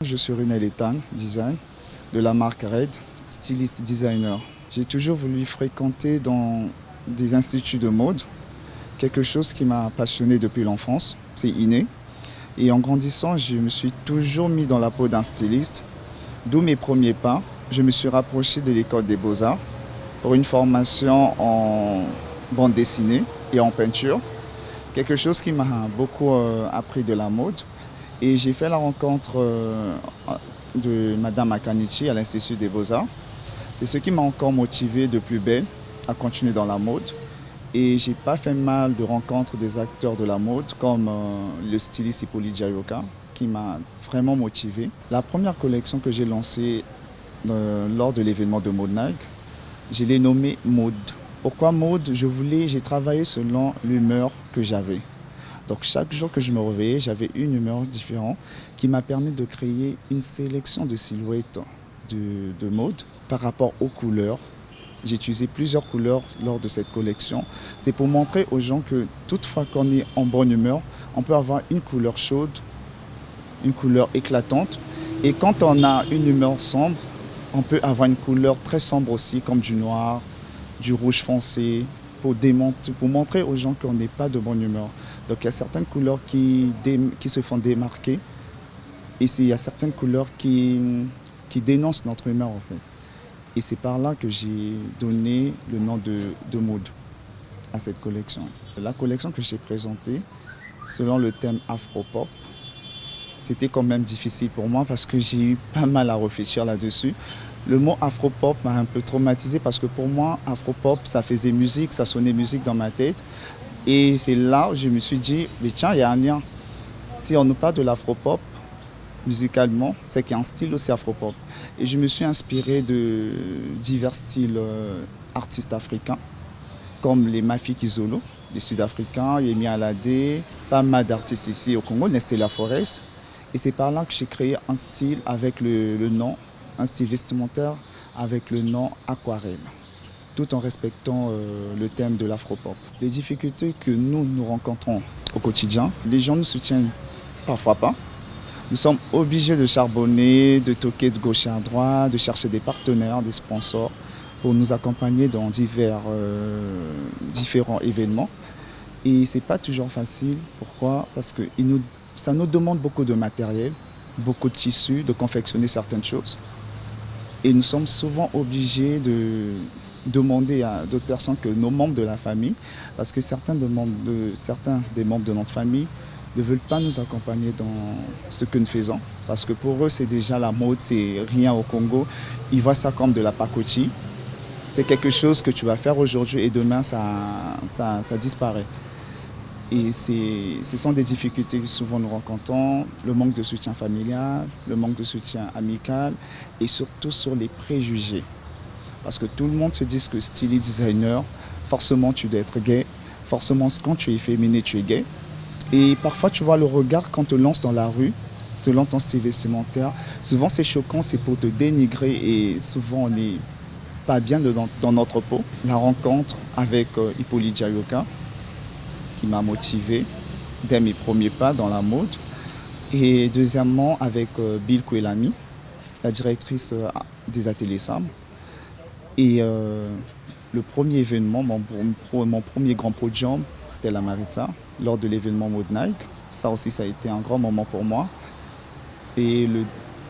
Je suis Runel Etan, design, de la marque Red, styliste designer. J'ai toujours voulu fréquenter dans des instituts de mode, quelque chose qui m'a passionné depuis l'enfance, c'est inné. Et en grandissant, je me suis toujours mis dans la peau d'un styliste, d'où mes premiers pas. Je me suis rapproché de l'école des beaux-arts pour une formation en bande dessinée et en peinture, quelque chose qui m'a beaucoup appris de la mode. Et j'ai fait la rencontre de Madame Akanichi à l'Institut des Beaux-Arts. C'est ce qui m'a encore motivé de plus belle à continuer dans la mode. Et j'ai pas fait mal de rencontres des acteurs de la mode comme le styliste Hippolyte Jayoka qui m'a vraiment motivé. La première collection que j'ai lancée lors de l'événement de Mode Nike, je l'ai nommée Mode. Pourquoi Mode? J'ai travaillé selon l'humeur que j'avais. Donc chaque jour que je me réveillais, j'avais une humeur différente qui m'a permis de créer une sélection de silhouettes de mode par rapport aux couleurs. J'ai utilisé plusieurs couleurs lors de cette collection. C'est pour montrer aux gens que toutefois qu'on est en bonne humeur, on peut avoir une couleur chaude, une couleur éclatante. Et quand on a une humeur sombre, on peut avoir une couleur très sombre aussi, comme du noir, du rouge foncé, pour montrer aux gens qu'on n'est pas de bonne humeur. Donc il y a certaines couleurs qui se font démarquer et il y a certaines couleurs qui dénoncent notre humeur en fait. Et c'est par là que j'ai donné le nom de Mode à cette collection. La collection que j'ai présentée, selon le thème Afro-Pop, c'était quand même difficile pour moi parce que j'ai eu pas mal à réfléchir là-dessus. Le mot Afro-Pop m'a un peu traumatisé parce que pour moi, Afro-Pop, ça faisait musique, ça sonnait musique dans ma tête. Et c'est là où je me suis dit, mais tiens, il y a un lien. Si on nous parle de l'Afro-Pop, musicalement, c'est qu'il y a un style aussi Afro-Pop. Et je me suis inspiré de divers styles artistes africains, comme les Mafi Kizolo, les Sud-Africains, Yemi Alade, pas mal d'artistes ici au Congo, Nestella Forest. Et c'est par là que j'ai créé un style avec le nom, un style vestimentaire avec le nom Aquarelle, tout en respectant le thème de l'afropop. Les difficultés que nous rencontrons au quotidien, les gens nous soutiennent parfois pas. Nous sommes obligés de charbonner, de toquer de gauche à droite, de chercher des partenaires, des sponsors pour nous accompagner dans différents événements. Et ce n'est pas toujours facile. Pourquoi? Parce que ça nous demande beaucoup de matériel, beaucoup de tissus, de confectionner certaines choses. Et nous sommes souvent obligés de demander à d'autres personnes que nos membres de la famille, parce que certains des membres de notre famille ne veulent pas nous accompagner dans ce que nous faisons. Parce que pour eux, c'est déjà la mode, c'est rien au Congo. Ils voient ça comme de la pacotille. C'est quelque chose que tu vas faire aujourd'hui et demain, ça disparaît. Et ce sont des difficultés que souvent nous rencontrons, le manque de soutien familial, le manque de soutien amical et surtout sur les préjugés. Parce que tout le monde se dit que styliste designer, forcément tu dois être gay, forcément quand tu es féminin tu es gay. Et parfois tu vois le regard quand on te lance dans la rue, selon ton style vestimentaire, souvent c'est choquant, c'est pour te dénigrer et souvent on n'est pas bien dans notre peau. La rencontre avec Hippolyte Jayoka, qui m'a motivé dès mes premiers pas dans la mode. Et deuxièmement, avec Bill Kwelami, la directrice des ateliers Sam. Et le premier événement, mon premier grand podium, c'était la Maritza, lors de l'événement Mode Nike. Ça aussi, ça a été un grand moment pour moi. Et le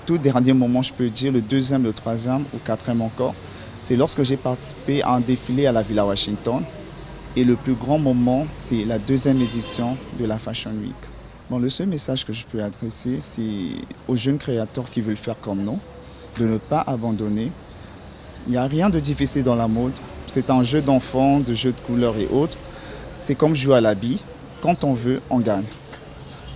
tout dernier moment, je peux dire, le deuxième, le troisième ou quatrième encore, c'est lorsque j'ai participé à un défilé à la Villa Washington. Et le plus grand moment, c'est la deuxième édition de la Fashion Week. Bon, le seul message que je peux adresser, c'est aux jeunes créateurs qui veulent faire comme nous, de ne pas abandonner. Il n'y a rien de difficile dans la mode. C'est un jeu d'enfants, de jeux de couleurs et autres. C'est comme jouer à la bille. Quand on veut, on gagne.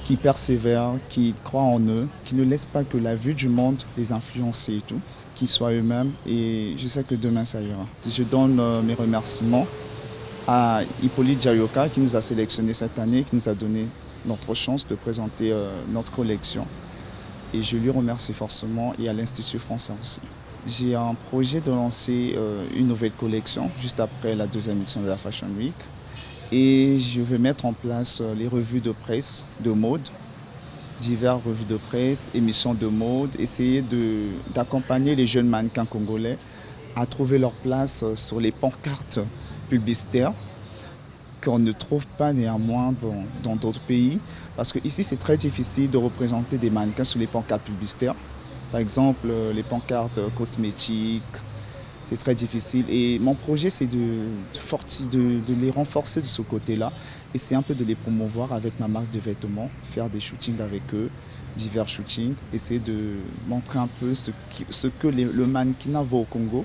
Qui persévèrent, qui croient en eux, qui ne laissent pas que la vue du monde les influence et tout, qui soient eux-mêmes. Et je sais que demain, ça ira. Je donne mes remerciements à Hippolyte Jayoka qui nous a sélectionnés cette année, qui nous a donné notre chance de présenter notre collection. Et je lui remercie forcément et à l'Institut français aussi. J'ai un projet de lancer une nouvelle collection juste après la deuxième édition de la Fashion Week. Et je vais mettre en place les revues de presse de mode diverses revues de presse, émissions de mode, essayer d'accompagner les jeunes mannequins congolais à trouver leur place sur les pancartes publicitaires qu'on ne trouve pas néanmoins dans d'autres pays. Parce qu'ici, c'est très difficile de représenter des mannequins sur les pancartes publicitaires. Par exemple, les pancartes cosmétiques, c'est très difficile. Et mon projet, c'est de les renforcer de ce côté-là. Et c'est un peu de les promouvoir avec ma marque de vêtements, faire des shootings avec eux, divers shootings, essayer de montrer un peu ce que le mannequinat vaut au Congo.